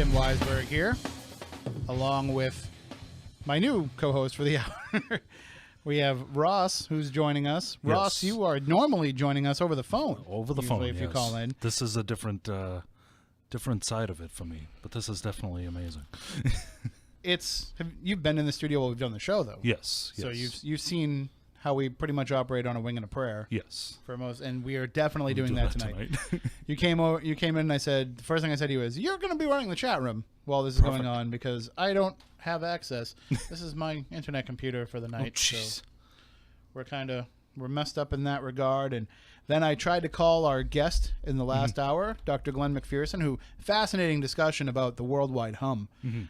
Tim Weisberg here, along with my new co-host for the hour. We have Ross, who's joining us. Yes. Ross, you are normally joining us over the phone. Over the phone, if you call in. This is a different side of it for me, but this is definitely amazing. You've been in the studio while we've done the show, though. Yes. So you've seen how we pretty much operate on a wing and a prayer. Yes. For most, and we are definitely doing Do that tonight. You came in, and I said the first thing I said to you is, "You're going to be running the chat room while this is going on because I don't have access. This is my internet computer for the night." So we're messed up in that regard. And then I tried to call our guest in the last hour, Dr. Glen MacPherson, who fascinating discussion about the worldwide hum,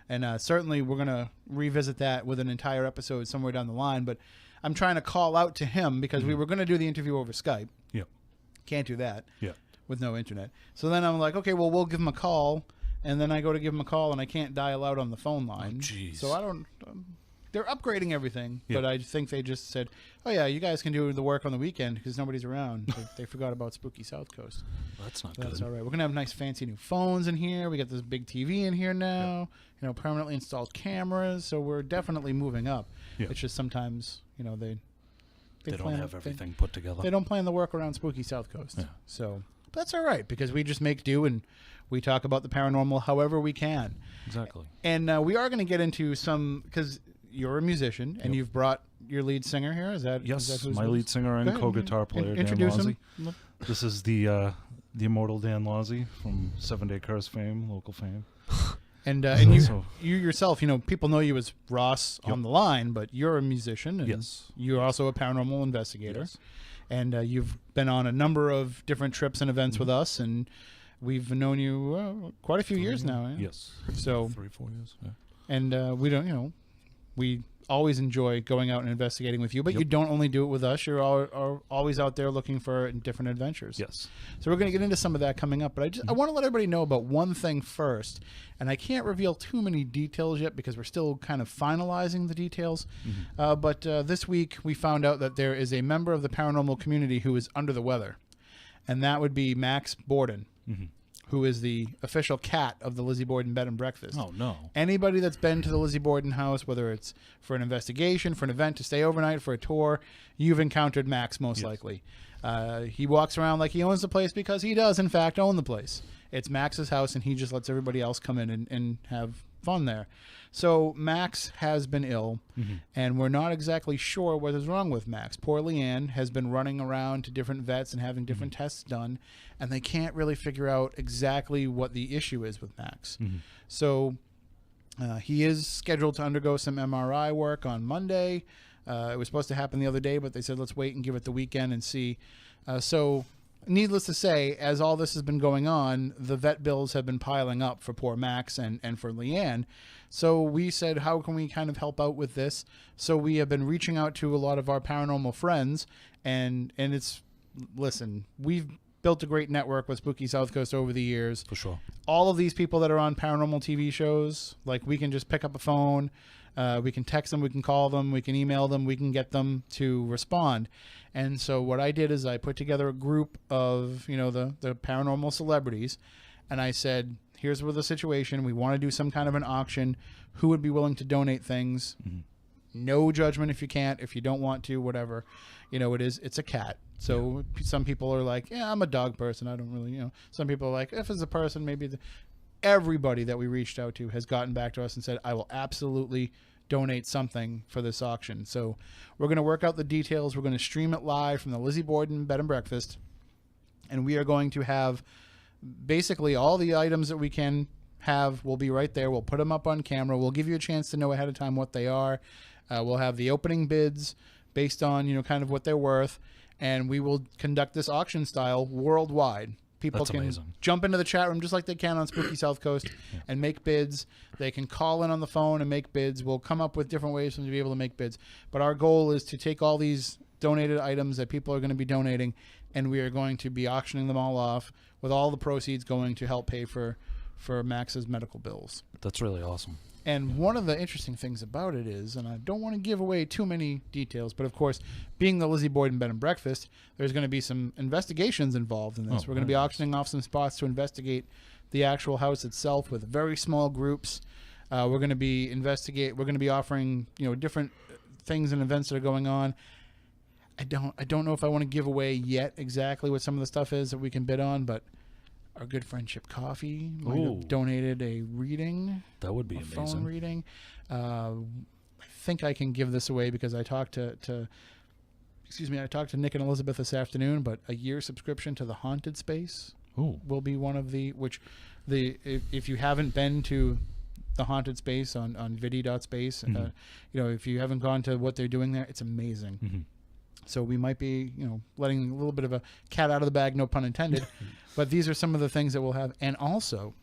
and certainly we're going to revisit that with an entire episode somewhere down the line. But I'm trying to call out to him because we were going to do the interview over Skype. Yep. Can't do that. Yeah. With no internet. So then I'm like, okay, well, we'll give him a call. And then I go to give him a call and I can't dial out on the phone line. Oh, jeez. So I don't... they're upgrading everything. Yep. But I think they just said, oh, yeah, you guys can do the work on the weekend because nobody's around. They forgot about spooky South Coast. Well, that's not So good. that's all right. We're going to have nice fancy new phones in here. We got this big TV in here now. Yep. Permanently installed cameras. So we're definitely moving up. Yep. It's just sometimes, they don't have everything put together. They don't plan the work around spooky South Coast. Yeah. So that's all right because we just make do and we talk about the paranormal however we can. Exactly. And we are going to get into some, because you're a musician and you've brought your lead singer here. Is that yes? Is that My lead singer and co-guitar player, introduce Dan Lozzi. him. This is the immortal Dan Lozzi from 7 Day Curse fame, local fame. And you yourself, people know you as Ross on the line, but you're a musician. And Yes. You're also a paranormal investigator. Yes. And you've been on a number of different trips and events with us, and we've known you quite a few years now. Yeah? Yes. So 3-4 years. Yeah. And we don't, we always enjoy going out and investigating with you, but you don't only do it with us. You're always out there looking for different adventures. Yes. So we're going to get into some of that coming up, but I want to let everybody know about one thing first, and I can't reveal too many details yet because we're still kind of finalizing the details. But this week we found out that there is a member of the paranormal community who is under the weather, and that would be Max Borden. Who is the official cat of the Lizzie Borden Bed and Breakfast. Oh, no. Anybody that's been to the Lizzie Borden house, whether it's for an investigation, for an event, to stay overnight, for a tour, you've encountered Max most likely. He walks around like he owns the place because he does, in fact, own the place. It's Max's house, and he just lets everybody else come in and have fun there. So Max has been ill, and we're not exactly sure what is wrong with Max. Poor Leanne has been running around to different vets and having different tests done, and they can't really figure out exactly what the issue is with Max. So he is scheduled to undergo some MRI work on Monday. It was supposed to happen the other day, but they said let's wait and give it the weekend and see. So needless to say, as all this has been going on, the vet bills have been piling up for poor Max and for Leanne. So we said, how can we kind of help out with this? So we have been reaching out to a lot of our paranormal friends, and listen, we've built a great network with Spooky South Coast over the years. For sure. All of these people that are on paranormal TV shows, like we can just pick up a phone, we can text them, we can call them, we can email them, we can get them to respond. And so what I did is I put together a group of, the paranormal celebrities, and I said, here's the situation. We want to do some kind of an auction. Who would be willing to donate things? No judgment if you can't, if you don't want to, whatever. It's a cat. So some people are like, yeah, I'm a dog person. I don't really, Some people are like, if it's a person, maybe everybody that we reached out to has gotten back to us and said, I will absolutely donate something for this auction. So we're going to work out the details. We're going to stream it live from the Lizzie Borden Bed and Breakfast. And we are going to have basically all the items that we can have will be right there. We'll put them up on camera. We'll give you a chance to know ahead of time what they are. We'll have the opening bids based on, kind of what they're worth. And we will conduct this auction style worldwide. People That's can amazing. jump into the chat room just like they can on Spooky South Coast and make bids. They can call in on the phone and make bids. We'll come up with different ways for them to be able to make bids. But our goal is to take all these donated items that people are going to be donating, and we are going to be auctioning them all off with all the proceeds going to help pay for Max's medical bills. That's really awesome. And one of the interesting things about it is, and I don't want to give away too many details, but of course, being the Lizzie Borden Bed and Breakfast, there's going to be some investigations involved in this. We're going to be auctioning off some spots to investigate the actual house itself with very small groups. We're going to be offering, different things and events that are going on. I don't know if I want to give away yet exactly what some of the stuff is that we can bid on, but our good friend Chip Coffee might have donated a reading. That would be amazing. Phone reading. I think I can give this away because I talked to Nick and Elizabeth this afternoon, but a year subscription to the Haunted Space will be one of if you haven't been to the Haunted Space on vidi.space, if you haven't gone to what they're doing there, it's amazing. Mm-hmm. So we might be, letting a little bit of a cat out of the bag, no pun intended. But these are some of the things that we'll have. And also,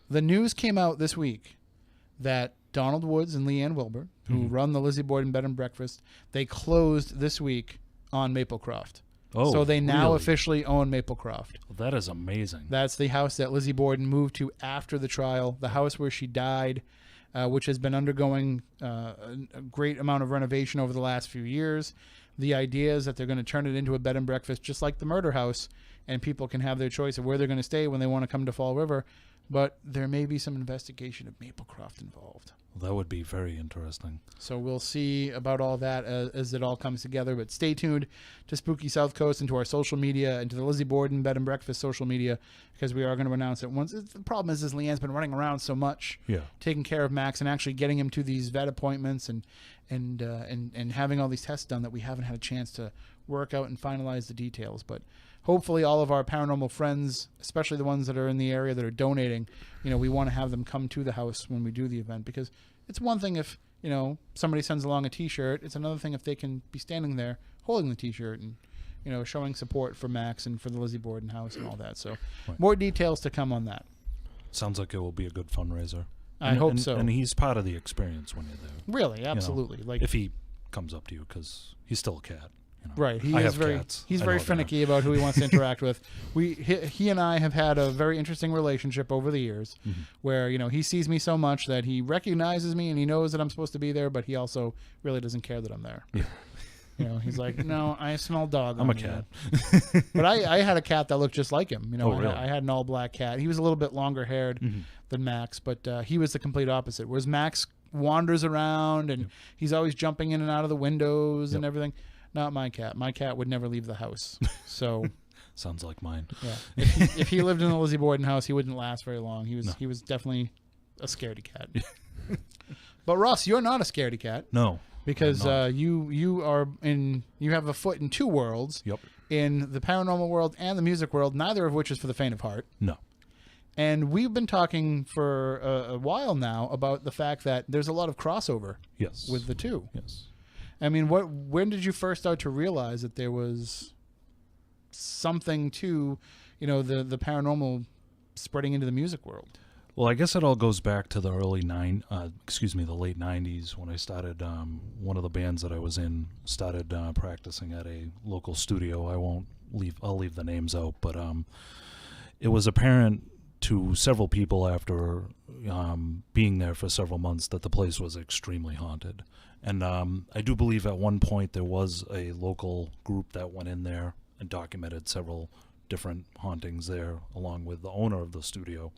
the news came out this week that Donald Woods and Leanne Wilbur, who run the Lizzie Borden Bed and Breakfast, they closed this week on Maplecroft. Oh, so they now really? Officially own Maplecroft. Well, that is amazing. That's the house that Lizzie Borden moved to after the trial, the house where she died, which has been undergoing a great amount of renovation over the last few years. The idea is that they're going to turn it into a bed and breakfast just like the murder house, and people can have their choice of where they're going to stay when they want to come to Fall River. But there may be some investigation of Maplecroft involved. Well, that would be very interesting. So we'll see about all that as it all comes together. But stay tuned to Spooky South Coast and to our social media and to the Lizzie Borden Bed and Breakfast social media, because we are going to announce it once. The problem is Leanne's been running around so much, taking care of Max and actually getting him to these vet appointments and having all these tests done that we haven't had a chance to work out and finalize the details. But hopefully all of our paranormal friends, especially the ones that are in the area that are donating, we want to have them come to the house when we do the event, because it's one thing if, somebody sends along a T-shirt. It's another thing if they can be standing there holding the T-shirt and, showing support for Max and for the Lizzie Borden house and all that. So more details to come on that. Sounds like it will be a good fundraiser. I hope so. And he's part of the experience when you're there. Really, absolutely. Like if he comes up to you, because he's still a cat. Right. He's very finicky about who he wants to interact with. He and I have had a very interesting relationship over the years where, he sees me so much that he recognizes me and he knows that I'm supposed to be there, but he also really doesn't care that I'm there. Yeah. He's like, no, I smell dog. I'm a cat. But I had a cat that looked just like him. Really? I had an all black cat. He was a little bit longer haired than Max, but he was the complete opposite. Whereas Max wanders around and he's always jumping in and out of the windows and everything. Not my cat. My cat would never leave the house. So sounds like mine. Yeah. If he lived in the Lizzie Borden house, he wouldn't last very long. He was definitely a scaredy cat. But Ross, you're not a scaredy cat. No. Because you have a foot in two worlds. Yep. In the paranormal world and the music world, neither of which is for the faint of heart. No. And we've been talking for a while now about the fact that there's a lot of crossover with the two. Yes. I mean, when did you first start to realize that there was something to, the paranormal spreading into the music world? Well, I guess it all goes back to the the late 90s when I started, one of the bands that I was in started practicing at a local studio. I'll leave the names out, but it was apparent to several people after being there for several months that the place was extremely haunted. And I do believe at one point there was a local group that went in there and documented several different hauntings there along with the owner of the studio.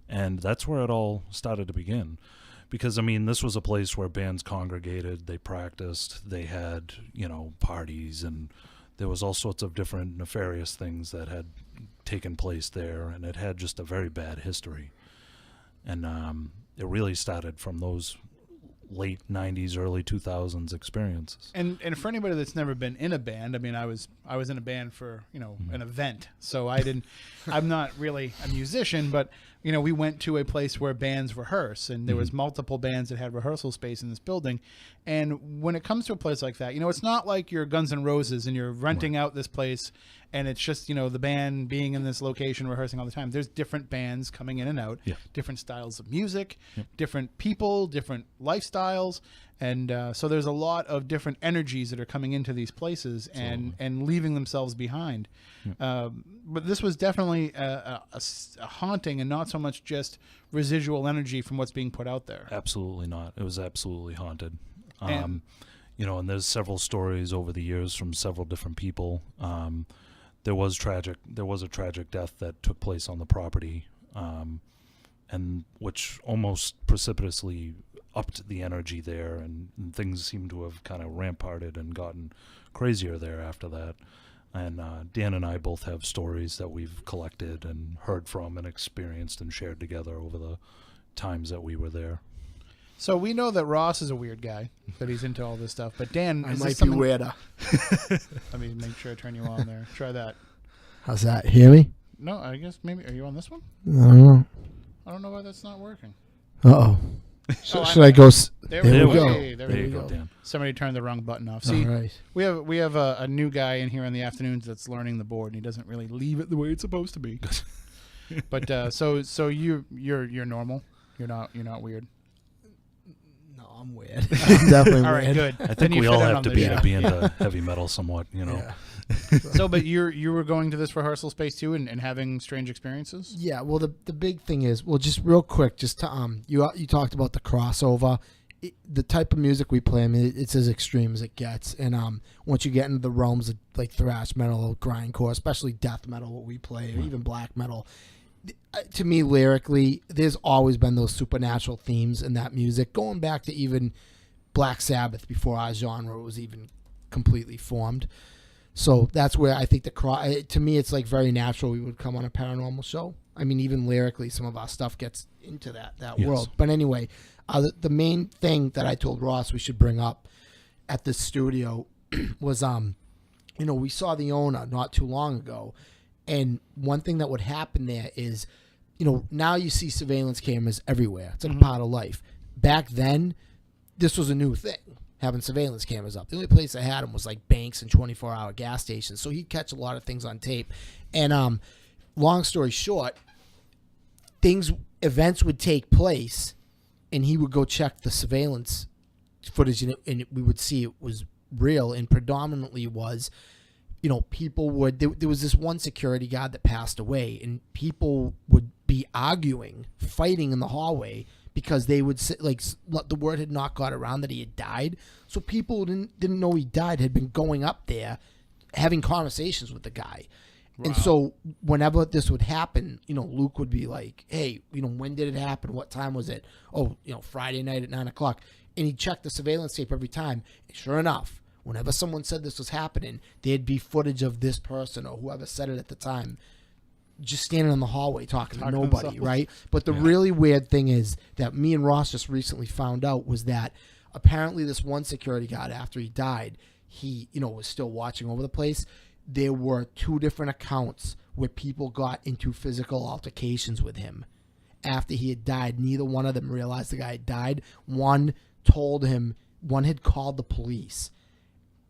And that's where it all started to begin. Because, this was a place where bands congregated, they practiced, they had, parties, and there was all sorts of different nefarious things that had taken place there, and it had just a very bad history. And it really started from those late 90s, early 2000s experiences. And for anybody that's never been in a band, I was in a band for, an event. So I'm not really a musician, but, we went to a place where bands rehearse, and there was multiple bands that had rehearsal space in this building. And when it comes to a place like that, it's not like you're Guns N' Roses and you're renting out this place and it's just, the band being in this location rehearsing all the time. There's different bands coming in and out, different styles of music, different people, different lifestyles. And so there's a lot of different energies that are coming into these places and leaving themselves behind. But this was definitely a haunting, and not so much just residual energy from what's being put out there. Absolutely not. It was absolutely haunted. And- And there's several stories over the years from several different people. There was a tragic death that took place on the property, and which almost precipitously upped the energy there, and things seem to have kind of ramparted and gotten crazier there after that. And Dan and I both have stories that we've collected and heard from and experienced and shared together over the times that we were there. So we know that Ross is a weird guy, that he's into all this stuff. But Dan, I is might this be something... weirder. Let me make sure I turn you on there. Try that. How's that? Hear me? No, I guess maybe... Are you on this one? I don't know. I don't know why that's not working. Uh-oh. Oh, Should I go? There we we go. go. Hey, There There we you go. go, Dan. Somebody turned the wrong button off. All See, right. we have a new guy in here in the afternoons that's learning the board, and he doesn't really leave it the way it's supposed to be. But so you're normal. You're not weird. No, I'm weird. I'm definitely All right, weird. good. I Then think you we fit all in have on to the be show. to be into heavy metal somewhat, Yeah. So, but you were going to this rehearsal space too, and having strange experiences. Yeah, well, the big thing is, well, just real quick, just to you talked about the crossover, the type of music we play. I mean, it's as extreme as it gets, and once you get into the realms of like thrash metal, grindcore, especially death metal, what we play, or even black metal, to me lyrically, there's always been those supernatural themes in that music, going back to even Black Sabbath before our genre was even completely formed. So that's where I think to me, it's like very natural we would come on a paranormal show. I mean, even lyrically, some of our stuff gets into that Yes. world. But anyway, the main thing that I told Ross we should bring up at the studio was, we saw the owner not too long ago. And one thing that would happen there is, now you see surveillance cameras everywhere. It's like a part of life. Back then, this was a new thing, having surveillance cameras up. The only place I had them was like banks and 24-hour gas stations. So he'd catch a lot of things on tape. And long story short, events would take place, and he would go check the surveillance footage, and we would see it was real, and predominantly was, people would, there was this one security guard that passed away, and people would be arguing, fighting in the hallway, because they would say, like, the word had not got around that he had died. So people didn't know he died, had been going up there, having conversations with the guy. Wow. And so whenever this would happen, Luke would be like, hey, when did it happen? What time was it? Oh, Friday night at 9:00. And he'd check the surveillance tape every time. And sure enough, whenever someone said this was happening, there'd be footage of this person or whoever said it at the time just standing in the hallway talking to nobody, right? But the really weird thing is that me and Ross just recently found out was that apparently this one security guard, after he died, he, was still watching over the place. There were 2 different accounts where people got into physical altercations with him after he had died. Neither one of them realized the guy had died. One had called the police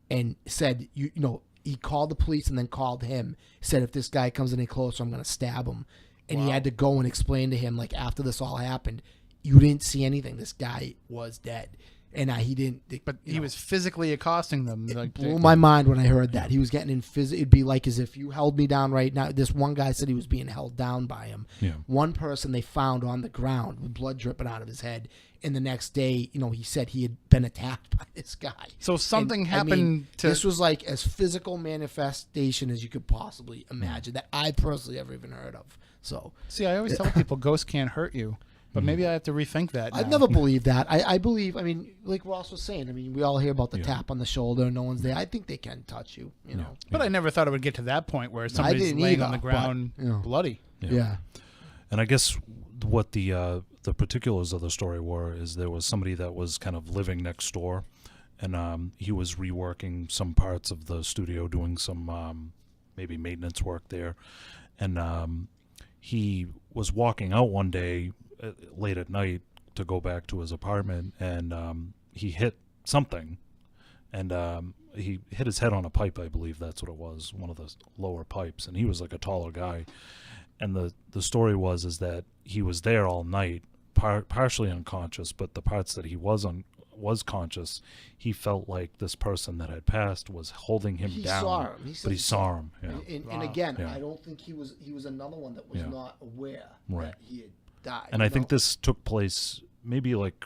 and said, he called the police and then called him, said, if this guy comes any closer, I'm going to stab him. And he had to go and explain to him, like, after this all happened, you didn't see anything. This guy was dead. And he didn't. But he was physically accosting them. It blew my mind when I heard that. He was getting in it'd be like as if you held me down right now. This one guy said he was being held down by him. Yeah. One person they found on the ground with blood dripping out of his head. And the next day, he said he had been attacked by this guy. So something happened I mean, to... This was like as physical manifestation as you could possibly imagine that I personally ever even heard of. So See, I always tell people ghosts can't hurt you. But maybe I have to rethink that now. I've never believed that. I believe, like Ross was saying, we all hear about the tap on the shoulder, no one's there. I think they can touch you, know. But I never thought it would get to that point where somebody's laying on the ground bloody. Yeah. And I guess what the particulars of the story were is there was somebody that was kind of living next door, and he was reworking some parts of the studio, doing some maybe maintenance work there, and he was walking out one day late at night to go back to his apartment, and he hit something, and he hit his head on a pipe. I believe that's what it was, one of the lower pipes, and he was like a taller guy. And the story is that he was there all night, partially unconscious, but the parts that he was was conscious, he felt like this person that had passed was holding him down. Saw him. But he saw him. Yeah. And again, Yeah. I don't think he was another one that was not aware Right. that he had died. And I think this took place maybe like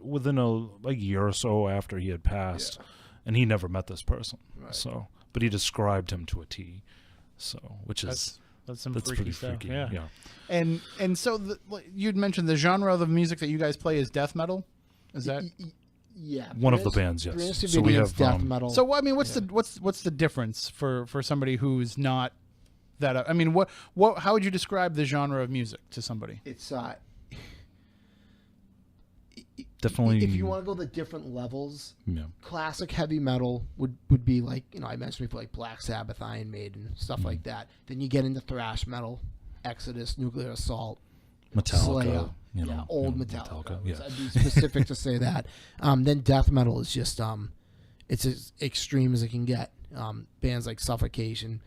within a year or so after he had passed, and he never met this person. Right. So, but he described him to a T. So, which is that's freaky pretty stuff. freaky. Yeah. And so you'd mentioned the genre of the music that you guys play is death metal. Is that one of the bands? Yes. So we have death metal. So I mean, what's the difference for somebody who's not that? I mean, what how would you describe the genre of music to somebody? It's definitely. If you want to go the different levels, Yeah. classic heavy metal would be like, I mentioned before, like Black Sabbath, Iron Maiden, stuff like that. Then you get into thrash metal, Exodus, Nuclear Assault, Metallica, Slayer, old Metallica. I'd be specific to say that. Then death metal is just it's as extreme as it can get. Bands like Suffocation,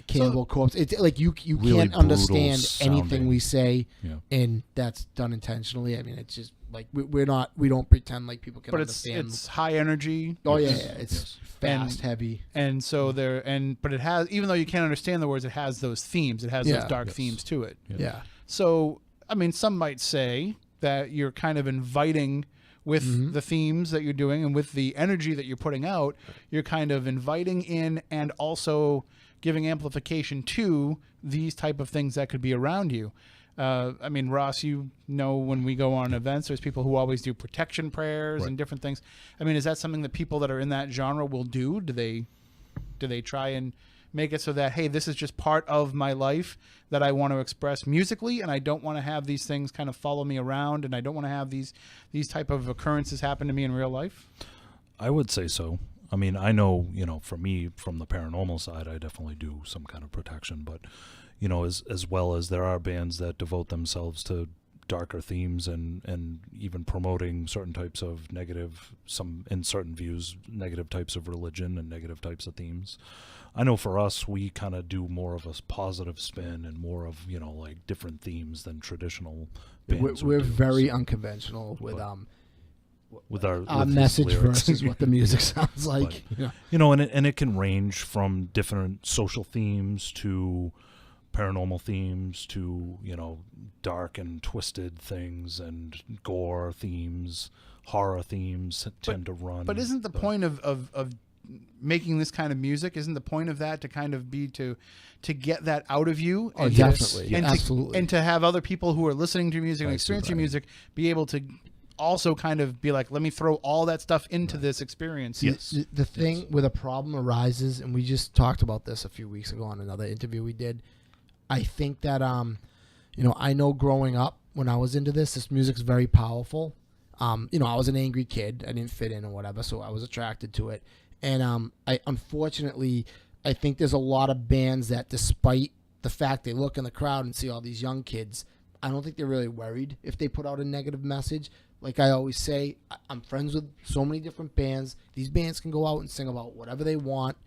Cannibal Corpse. It's like you really can't understand sounding. anything we say, and that's done intentionally. I mean, it's just like we don't pretend like people can understand. But it's high energy. Oh yeah, it's fast, heavy, and so but it has, even though you can't understand the words, it has those themes. It has those dark themes to it. Yeah. So I mean, some might say that you're kind of inviting with the themes that you're doing and with the energy that you're putting out. You're kind of inviting in and also giving amplification to these type of things that could be around you. I mean, Ross, when we go on events, there's people who always do protection prayers and different things. I mean, is that something that people that are in that genre will do? Do they try and make it so that, hey, this is just part of my life that I want to express musically, and I don't want to have these things kind of follow me around, and I don't want to have these type of occurrences happen to me in real life? I would say so. I mean, I know, for me, from the paranormal side, I definitely do some kind of protection, but as well as there are bands that devote themselves to darker themes and even promoting certain types of in certain views, negative types of religion and negative types of themes. I know for us, we kind of do more of a positive spin and more of, like different themes than traditional bands. We're very unconventional with our message lyrics. versus what the music sounds like. But, and it can range from different social themes to paranormal themes to, dark and twisted things and gore themes, horror themes tend to run. But isn't the point of making this kind of music, isn't the point of that to kind of be to get that out of you? Oh, definitely. And absolutely. And to have other people who are listening to music and experiencing music be able to also kind of be like, let me throw all that stuff into this experience. Yes. The thing where the problem arises, and we just talked about this a few weeks ago on another interview we did, I think that, I know growing up when I was into this music's very powerful. I was an angry kid. I didn't fit in or whatever, so I was attracted to it. And I think there's a lot of bands that, despite the fact they look in the crowd and see all these young kids, I don't think they're really worried if they put out a negative message. Like I always say, I'm friends with so many different bands. These bands can go out and sing about whatever they want,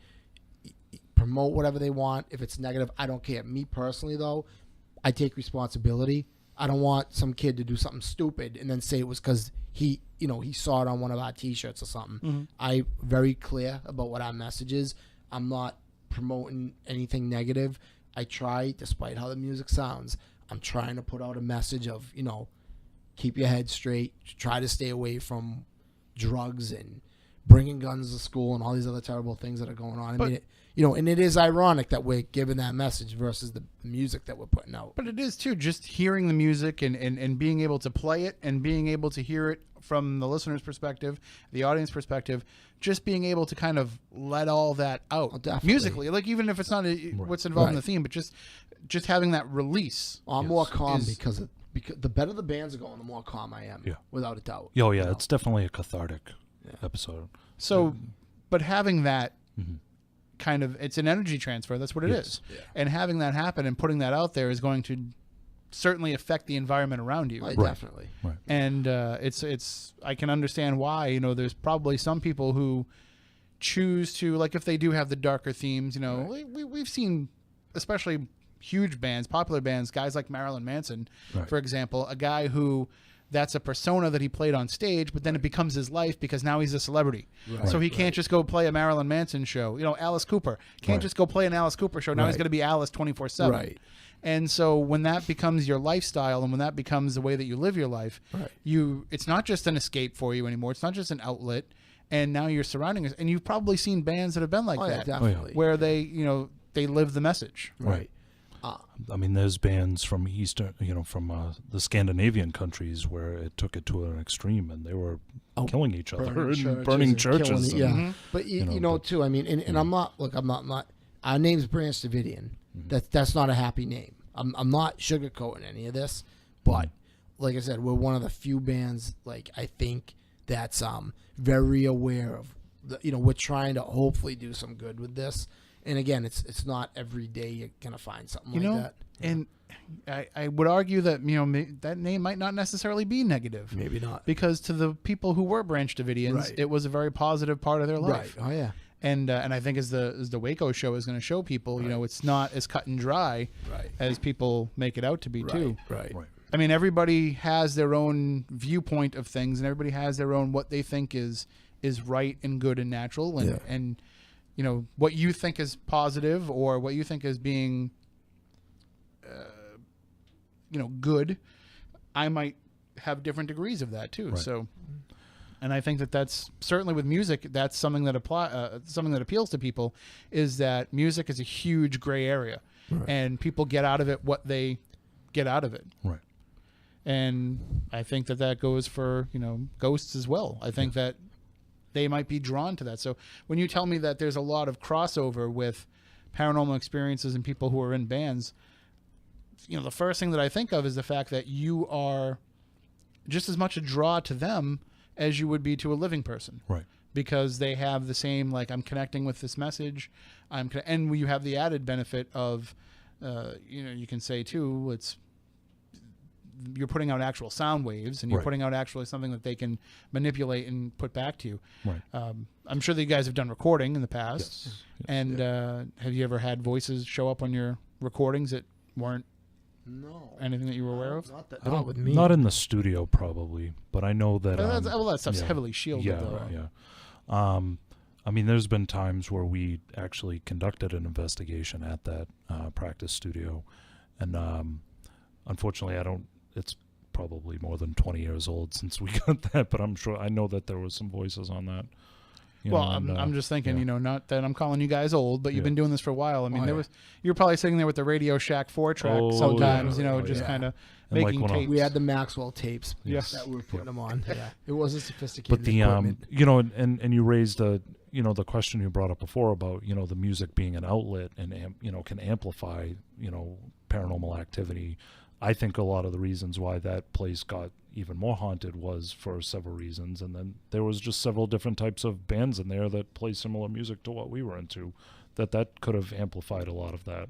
promote whatever they want. If it's negative, I don't care. Me personally, though, I take responsibility. I don't want some kid to do something stupid and then say it was because he saw it on one of our T-shirts or something. Mm-hmm. I'm very clear about what our message is. I'm not promoting anything negative. I try, despite how the music sounds, I'm trying to put out a message of, keep your head straight, try to stay away from drugs and bringing guns to school and all these other terrible things that are going on. I mean, and it is ironic that we're giving that message versus the music that we're putting out. But it is too, just hearing the music and being able to play it and being able to hear it from the listener's perspective, the audience perspective, just being able to kind of let all that out musically. Like, even if it's not what's involved in the theme, but just having that release. I'm more calm because the better the bands are going, the more calm I am, without a doubt. Oh, yeah, it's definitely a cathartic episode. So, but having that kind of, it's an energy transfer. That's what it is. Yeah. And having that happen and putting that out there is going to certainly affect the environment around you. Right. Definitely. Right. And it's I can understand why, there's probably some people who choose to, like, if they do have the darker themes, we've seen, especially huge bands, popular bands, guys like Marilyn Manson, for example, a guy who that's a persona that he played on stage, but then it becomes his life because now he's a celebrity. Right. So he can't just go play a Marilyn Manson show. Alice Cooper can't just go play an Alice Cooper show. Now he's going to be Alice 24/7. Right. And so when that becomes your lifestyle and when that becomes the way that you live your life, it's not just an escape for you anymore. It's not just an outlet. And now you're surrounding us. And you've probably seen bands that have been like that. Definitely. Where they, they live the message. Right. I mean, there's bands from from the Scandinavian countries where it took it to an extreme, and they were killing each other and burning churches. But you know, too. I mean, and I'm not. Look, I'm not. Our name's Branch Davidian. That's not a happy name. I'm not sugarcoating any of this, but like I said, we're one of the few bands. Like I think that's very aware of. We're trying to hopefully do some good with this. And again, it's not every day you're gonna find something like that. And I would argue that that name might not necessarily be negative. Maybe not, because to the people who were Branch Davidians, it was a very positive part of their life. Right. Oh yeah. And I think as the Waco show is going to show people, it's not as cut and dry as people make it out to be too. Right. I mean, everybody has their own viewpoint of things, and everybody has their own what they think is right and good and natural, and what you think is positive or what you think is being, good. I might have different degrees of that too. Right. So, and I think that's certainly with music. That's something that something that appeals to people is that music is a huge gray area, and people get out of it what they get out of it. Right. And I think that goes for ghosts as well. I think that they might be drawn to that. So when you tell me that there's a lot of crossover with paranormal experiences and people who are in bands, the first thing that I think of is the fact that you are just as much a draw to them as you would be to a living person. Right. Because they have the same, I'm connecting with this message. And you have the added benefit of, you can say too, you're putting out actual sound waves, and you're putting out actually something that they can manipulate and put back to you. Right. I'm sure that you guys have done recording in the past. Yes. And have you ever had voices show up on your recordings that weren't anything that you were aware of? Not with me. Not in the studio, probably, but I know that. That stuff's heavily shielded, though. Yeah. I mean, there's been times where we actually conducted an investigation at that practice studio, and unfortunately, it's probably more than 20 years old since we got that, but I know that there was some voices on that. I'm just thinking, not that I'm calling you guys old, but you've been doing this for a while. I mean, you were probably sitting there with the Radio Shack 4-track sometimes, kind of making tapes. We had the Maxwell tapes that we were putting them on. Yeah. It wasn't sophisticated. But the and you raised the question you brought up before about the music being an outlet and can amplify paranormal activity. I think a lot of the reasons why that place got even more haunted was for several reasons, and then there was just several different types of bands in there that play similar music to what we were into, that could have amplified a lot of that.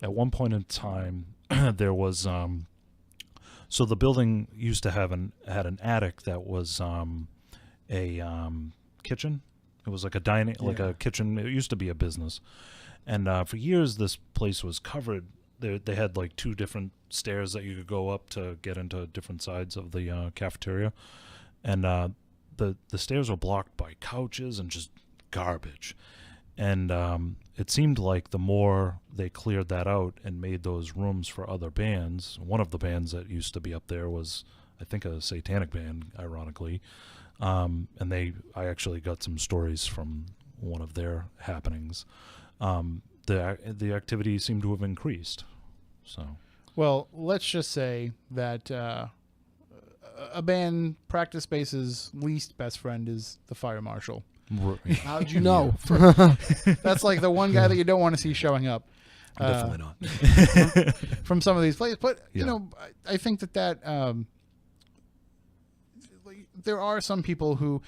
At one point in time, there was so the building used to had an attic that was a kitchen. It was like a like a kitchen. It used to be a business, and for years this place was covered. They had like two different stairs that you could go up to get into different sides of the cafeteria, and the stairs were blocked by couches and just garbage. And it seemed like the more they cleared that out and made those rooms for other bands, one of the bands that used to be up there was, I think, a satanic band, ironically, and I actually got some stories from one of their happenings. The activity seemed to have increased. So, well, let's just say that a band practice space's least best friend is the fire marshal. How'd you know? That's like the one guy that you don't want to see showing up. Definitely not. From some of these places, but I think that there are some people who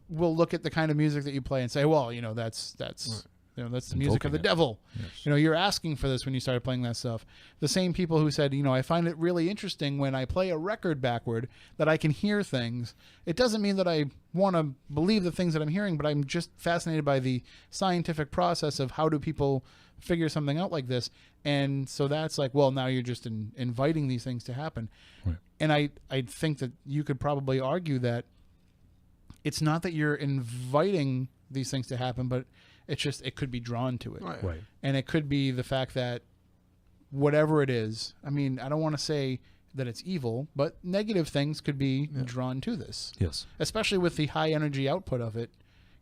will look at the kind of music that you play and say, well, that's that's the music of the Invoking it. devil. Yes. You're asking for this when you started playing that stuff. The same people who said, I find it really interesting when I play a record backward that I can hear things. It doesn't mean that I want to believe the things that I'm hearing, but I'm just fascinated by the scientific process of how do people figure something out like this. And so that's like, well, now you're just inviting these things to happen. Right. And I think that you could probably argue that it's not that you're inviting these things to happen, but it's just it could be drawn to it. Right. And it could be the fact that whatever it is, I don't want to say that it's evil, but negative things could be drawn to this. Yes. Especially with the high energy output of it.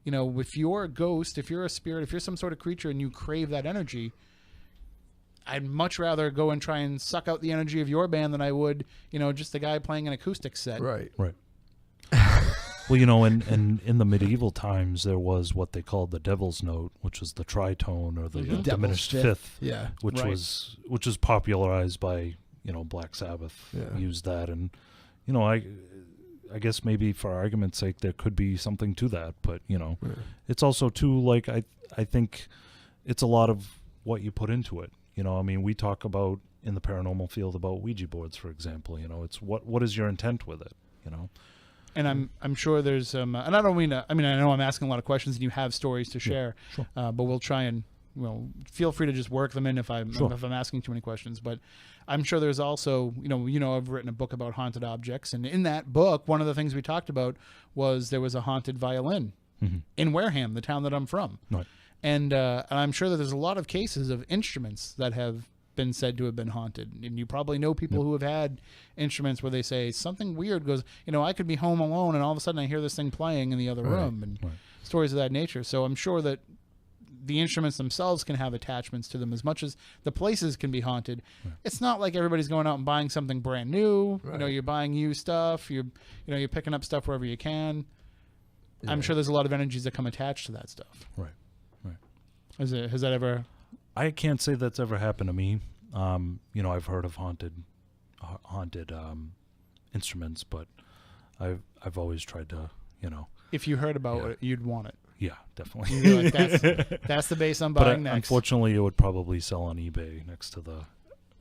If you're a ghost, if you're a spirit, if you're some sort of creature and you crave that energy, I'd much rather go and try and suck out the energy of your band than I would, just a guy playing an acoustic set. Right. Right. Well, and in the medieval times, there was what they called the devil's note, which was the tritone or the diminished fifth, Yeah. which was popularized by Black Sabbath. Yeah. Used that, and I guess maybe for argument's sake, there could be something to that, but it's also too like I think it's a lot of what you put into it. We talk about in the paranormal field about Ouija boards, for example. It's what is your intent with it. And I'm sure there's and I don't mean to, I know I'm asking a lot of questions and you have stories to share, sure. But we'll try and feel free to just work them in if I'm asking too many questions. But I'm sure there's also I've written a book about haunted objects, and in that book, one of the things we talked about was there was a haunted violin in Wareham, the town that I'm from, Right. and I'm sure that there's a lot of cases of instruments that have been said to have been haunted, and you probably know people who have had instruments where they say something weird goes, I could be home alone and all of a sudden I hear this thing playing in the other room, and stories of that nature. So I'm sure that the instruments themselves can have attachments to them as much as the places can be haunted. It's not like everybody's going out and buying something brand new. You're buying used stuff, you're picking up stuff wherever you can. I'm sure there's a lot of energies that come attached to that stuff. Right. Has that ever? I can't say that's ever happened to me. I've heard of haunted instruments, but I've always tried to, If you heard about it, you'd want it. Yeah, definitely. You'd be like, that's the base I'm buying next. Unfortunately, it would probably sell on eBay next to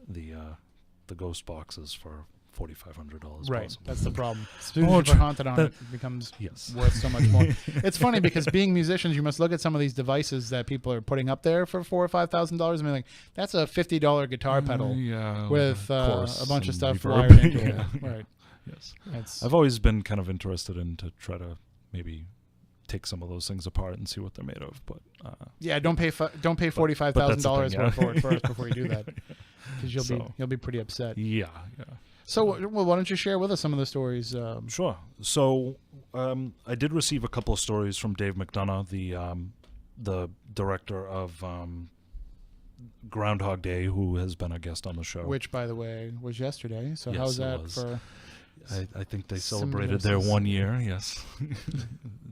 the ghost boxes for $4,500. Right, possibly. that's the problem. Especially if you're haunted on it becomes worth so much more. It's funny because being musicians, you must look at some of these devices that people are putting up there for $4,000 or $5,000 and be like, that's a $50 guitar pedal with a bunch of stuff reverb. wired into it. Right. Yes. I've always been kind of interested in to try to maybe take some of those things apart and see what they're made of, but don't pay $45,000 for it first before you do that, because you'll be pretty upset. Yeah. So, why don't you share with us some of the stories? Sure. So, I did receive a couple of stories from Dave McDonough, the director of Groundhog Day, who has been a guest on the show. Which, by the way, was yesterday. So, yes, how's that for? I think they celebrated their 1 year. Yes,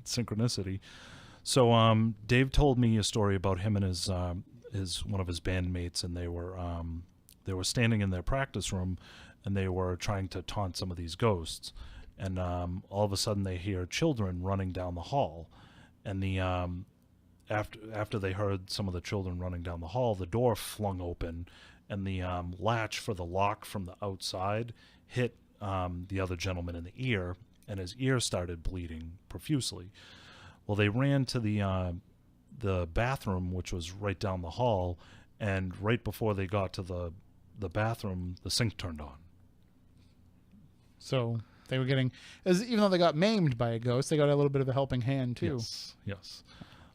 synchronicity. So, Dave told me a story about him and his one of his bandmates, and they were standing in their practice room. And they were trying to taunt some of these ghosts, and all of a sudden they hear children running down the hall, and after they heard some of the children running down the hall, the door flung open, and the latch for the lock from the outside hit the other gentleman in the ear, and his ear started bleeding profusely. Well, they ran to the bathroom, which was right down the hall, and right before they got to the bathroom, the sink turned on. So they were getting, even though they got maimed by a ghost, they got a little bit of a helping hand too. Yes.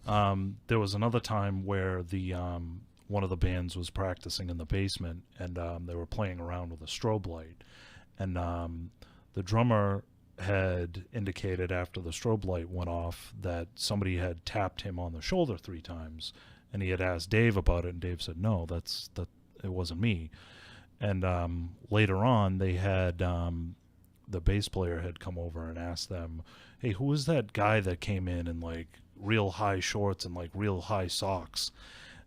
There was another time where one of the bands was practicing in the basement, and they were playing around with a strobe light, and the drummer had indicated after the strobe light went off that somebody had tapped him on the shoulder 3 times, and he had asked Dave about it, and Dave said, no, it wasn't me. And later on, they had the bass player had come over and asked them, hey, who was that guy that came in like real high shorts and like real high socks?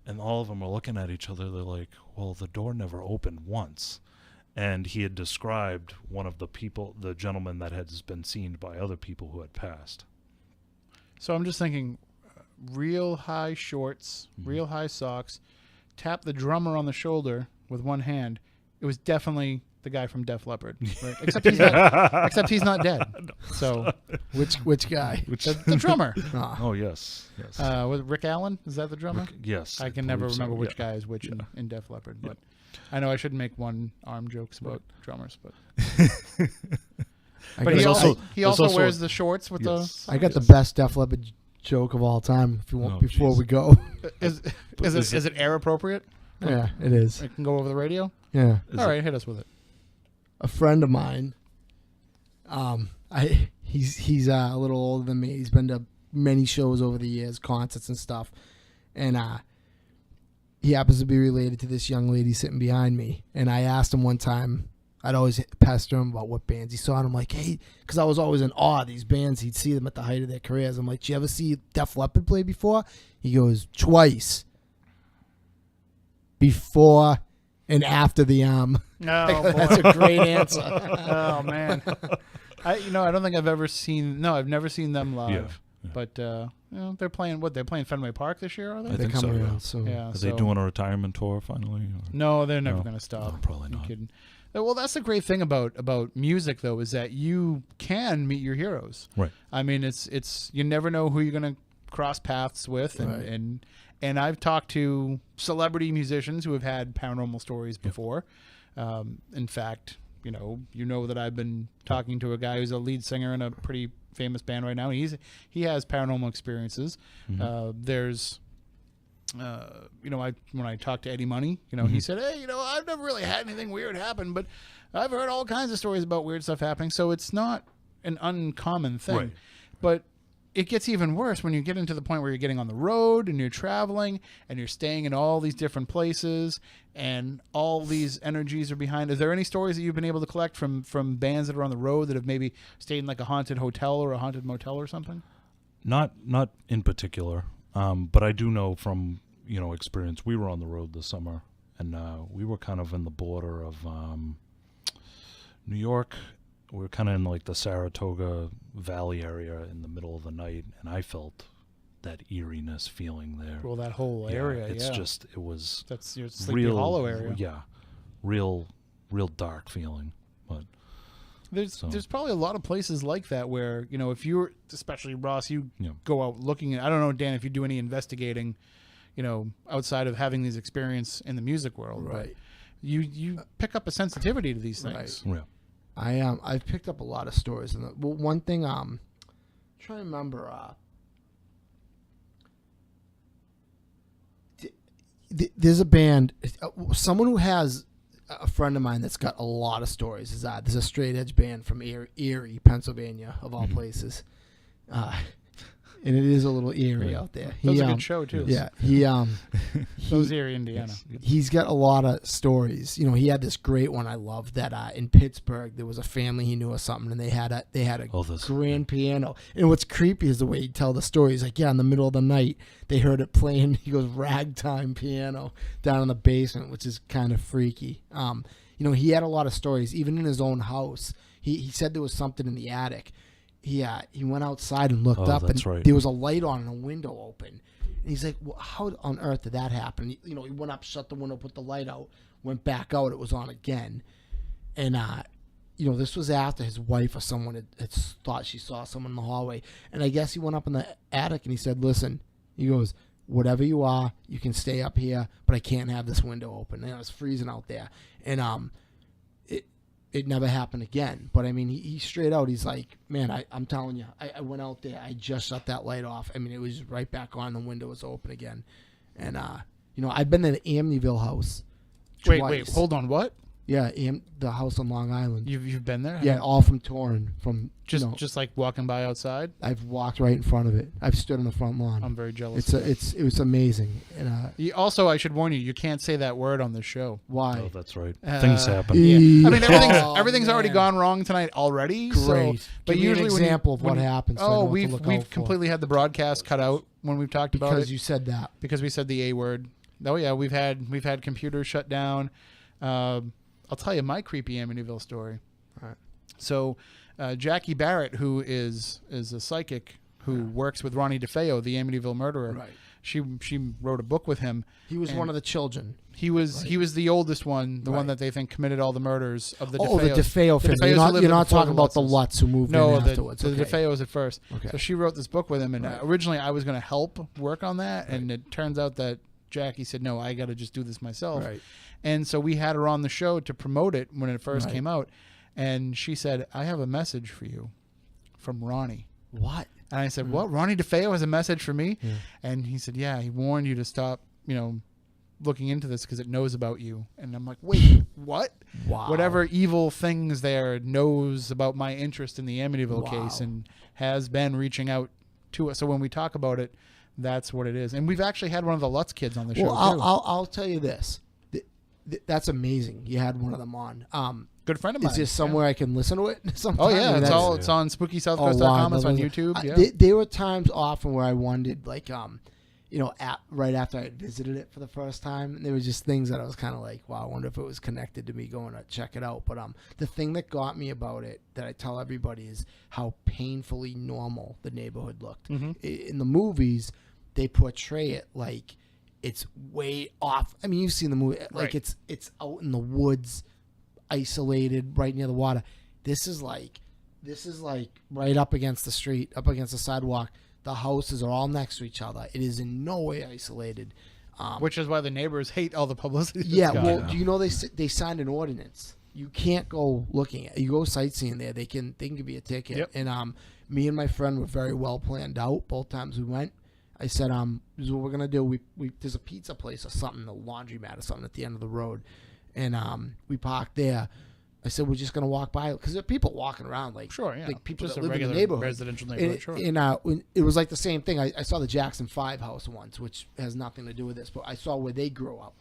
And all of them were looking at each other. They're like, well, the door never opened once. And he had described one of the gentleman that had been seen by other people who had passed. So I'm just thinking, real high shorts, real high socks, tapped the drummer on the shoulder with one hand. It was definitely the guy from Def Leppard, right? Except he's not dead. So Which guy? the drummer. Oh yes. Was it Rick Allen? Is that the drummer? Yes. I can never believe so, remember which yeah. guy is which in Def Leppard, but I know I shouldn't make one arm jokes about drummers, but I but got- he also also wears the shorts with Yes. I got the best Def Leppard joke of all time. If you want, Oh, before jeez. we go. the. Is it air appropriate? Yeah, it is. It can go over the radio. Yeah. All right, hit us with it. A friend of mine, he's a little older than me. He's been to many shows over the years, concerts and stuff, and he happens to be related to this young lady sitting behind me. And I asked him one time, I'd always pester him about what bands he saw, and I'm like, hey, because I was always in awe of these bands. He'd see them at the height of their careers. I'm like, did you ever see Def Leppard play before? He goes, twice. Before and after the No, That's a great answer. Oh man, I don't think I've ever seen. No, I've never seen them live. Yeah. But they're playing what? They're playing Fenway Park this year, are they? I think so, coming yeah. around soon. Yeah. Are they doing a retirement tour finally? Or? No, they're never No. going to stop. No, probably You not. kidding? Well, that's the great thing about music, though, is that you can meet your heroes. Right. I mean, it's you never know who you're going to cross paths with, Right. and I've talked to celebrity musicians who have had paranormal stories before. In fact, you know that I've been talking to a guy who's a lead singer in a pretty famous band right now. He has paranormal experiences. There's when I talked to Eddie Money, he said, hey, I've never really had anything weird happen, but I've heard all kinds of stories about weird stuff happening. So it's not an uncommon thing. Right. But it gets even worse when you get into the point where you're getting on the road and you're traveling and you're staying in all these different places and all these energies are behind. Is there any stories that you've been able to collect from bands that are on the road that have maybe stayed in like a haunted hotel or a haunted motel or something? Not in particular, but I do know from experience. We were on the road this summer, and we were kind of in the border of New York. We were kind of in like the Saratoga Valley area in the middle of the night, and I felt that eeriness feeling there. Well, that whole area, it was that's your Sleepy Hollow area. Yeah, real dark feeling. But There's probably a lot of places like that where, if you're, especially Ross, you Yeah. go out looking at, I don't know, Dan, if you do any investigating, outside of having these experience in the music world. Right. But you pick up a sensitivity to these things. yeah, I've picked up a lot of stories, and one thing trying to remember. There's a band, someone who has a friend of mine that's got a lot of stories. There's a straight edge band from Erie, Pennsylvania, of all places, and it is a little eerie out there. That was a good show too. Yeah, So was Erie, Indiana. he's got a lot of stories. He had this great one I love that in Pittsburgh there was a family he knew or something, and they had a grand piano. And what's creepy is the way he tell the story. He's like, in the middle of the night they heard it playing. He goes, ragtime piano down in the basement, which is kind of freaky. He had a lot of stories, even in his own house. He said there was something in the attic. He went outside and looked up, and right. there was a light on and a window open. And he's like, well, how on earth did that happen? He went up, shut the window, put the light out, went back out. It was on again. And, this was after his wife or someone had thought she saw someone in the hallway. And I guess he went up in the attic and he said, listen, he goes, whatever you are, you can stay up here, but I can't have this window open. And it was freezing out there. And it never happened again. But, I mean, he straight out, he's like, man, I'm telling you, I went out there. I just shut that light off. I mean, it was right back on. The window was open again. And, I've been in the Amityville house twice. Wait, hold on, what? Yeah, the house on Long Island. You've been there? Yeah, all from touring. Just like walking by outside? I've walked right in front of it. I've stood on the front lawn. I'm very jealous. It was amazing. And Also, I should warn you, you can't say that word on this show. why? Oh, that's right. Things happen. Yeah. I mean, Oh, everything's already man. gone wrong tonight already. Great. So, but Give me an usually example of what happens. So I know what to look out we've for. completely had the broadcast cut out when we've talked about it because you said that. because we said the A word. Oh yeah, we've had computers shut down. I'll tell you my creepy Amityville story. All right. So, Jackie Barrett, who is a psychic who works with Ronnie DeFeo, the Amityville murderer. Right. She wrote a book with him. He was one of the children. He was the oldest one, the one Right. that they think committed all the murders of the Oh, DeFeos. the DeFeo family. DeFeos who lived You're not before talking the about the Lutzes. Lutz who moved No, in afterwards. the Okay. DeFeos at first. Okay. So she wrote this book with him, and Right. originally I was going to help work on that, and it turns out that Jackie said, no, I got to just do this myself. Right. And so we had her on the show to promote it when it first Right. came out, and she said, I have a message for you from Ronnie. What? And I said, what? Ronnie DeFeo has a message for me? Yeah. And he said, yeah, he warned you to stop, looking into this because it knows about you. And I'm like, wait, what? Wow. Whatever evil things there knows about my interest in the Amityville Wow. case and has been reaching out to us. So when we talk about it, that's what it is. And we've actually had one of the Lutz kids on the show, Well, too. I'll tell you this. That's amazing. You had one of them on. Good friend of mine. Is there somewhere I can listen to it? Sometime? Oh, yeah. I mean, It's that's- on SpookySouthCoast.com. It's on YouTube. Yeah. There were times often where I wondered, like, right after I had visited it for the first time, there was just things that I was kind of like, wow, I wonder if it was connected to me going to check it out. But the thing that got me about it that I tell everybody is how painfully normal the neighborhood looked. Mm-hmm. In the movies, they portray it like it's way off. I mean, you've seen the movie, like Right. it's out in the woods, isolated, right near the water. This is like right up against the street, up against the sidewalk. The houses are all next to each other. It is in no way isolated. Which is why the neighbors hate all the publicity. it's Yeah, got. well, do you know they signed an ordinance? You can't go looking at. You go sightseeing there, they can give you a ticket. Yep. And me and my friend were very well planned out. Both times we went, I said, this is what we're gonna do. We there's a pizza place or something, a laundromat or something at the end of the road, and we parked there. I said we're just gonna walk by because there are people walking around, like Sure, yeah. like people Just that a live in the regular neighborhood, residential neighborhood, sure. And it was like the same thing. I saw the Jackson 5 house once, which has nothing to do with this, but I saw where they grew up.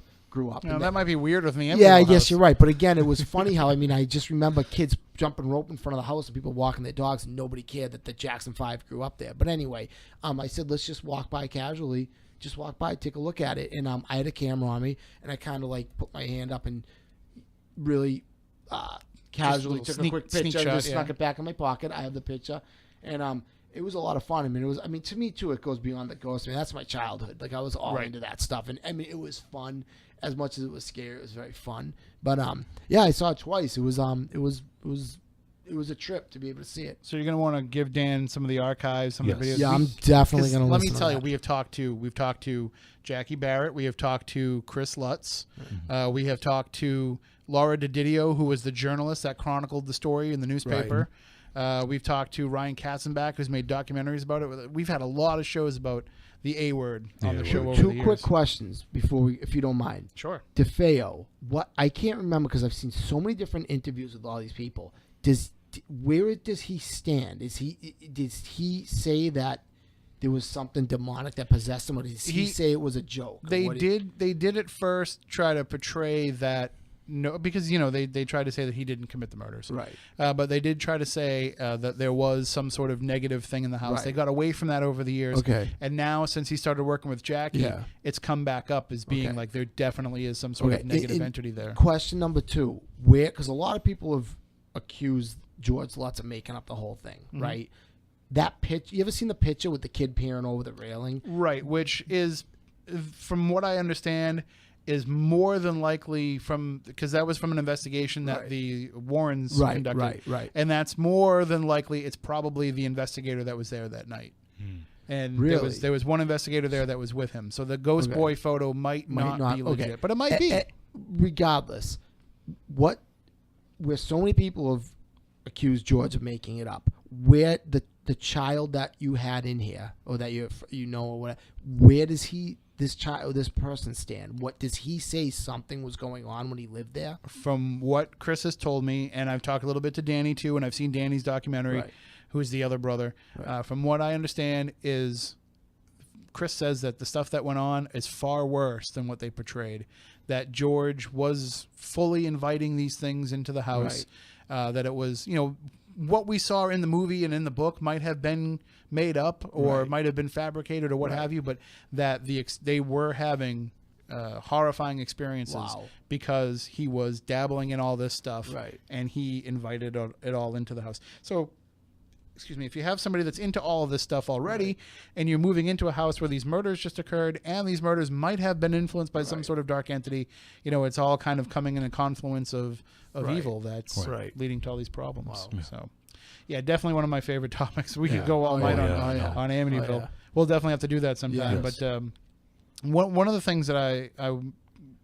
Now, that might be weird with me. Yeah, I guess you're right. But again, it was funny how, I just remember kids jumping rope in front of the house and people walking their dogs and nobody cared that the Jackson 5 grew up there. But anyway, I said, let's just walk by casually. Just walk by, take a look at it. And I had a camera on me and I kind of like put my hand up and really casually took a quick picture and just snuck it back in my pocket. I have the picture. And it was a lot of fun. To me too, it goes beyond the ghost. That's my childhood. Like I was all into that stuff. And it was fun. As much as it was scary, it was very fun. But yeah, I saw it twice. It was a trip to be able to see it. So you're gonna want to give Dan some of the archives, some of the videos. Yeah, I'm definitely gonna. Let me listen tell to you, that. we've talked to Jackie Barrett, we have talked to Chris Lutz, we have talked to Laura Davidian, who was the journalist that chronicled the story in the newspaper. We've talked to Ryan Katzenbach, who's made documentaries about it. We've had a lot of shows about the A word on the show over the Two years. quick questions before if you don't mind. Sure. DeFeo, what I can't remember because I've seen so many different interviews with all these people. Where does he stand? Did he say that there was something demonic that possessed him, or did he say it was a joke? They did at first try to portray that. No, because they tried to say that he didn't commit the murders, Right. But they did try to say that there was some sort of negative thing in the house. Right. They got away from that over the years. Okay. And now, since he started working with Jackie, it's come back up as being like there definitely is some sort of negative entity there. Question number 2: because a lot of people have accused George Lutz of making up the whole thing, right? That pitch. You ever seen the picture with the kid peering over the railing? Right, which is, from what I understand, is more than likely because that was from an investigation that the Warrens conducted. Right. And that's more than likely it's probably the investigator that was there that night. And there was one investigator there that was with him. So the ghost boy photo might not be legit, but it might be. Regardless, where so many people have accused George of making it up, where the child that you had in here or that or whatever, where does this person stand? What does he say something was going on when he lived there? From what Chris has told me, and I've talked a little bit to Danny too, and I've seen Danny's documentary, who's the other brother. From what I understand is Chris says that the stuff that went on is far worse than what they portrayed, that George was fully inviting these things into the house, that it was, what we saw in the movie and in the book might have been made up or might have been fabricated or what have you, but that they were having horrifying experiences because he was dabbling in all this stuff and he invited it all into the house. So if you have somebody that's into all of this stuff already, and you're moving into a house where these murders just occurred, and these murders might have been influenced by some sort of dark entity, it's all kind of coming in a confluence of evil that's leading to all these problems. Wow. Yeah. So, yeah, definitely one of my favorite topics. We could go all night on Amityville. Oh, yeah. We'll definitely have to do that sometime. Yes. But one of the things that I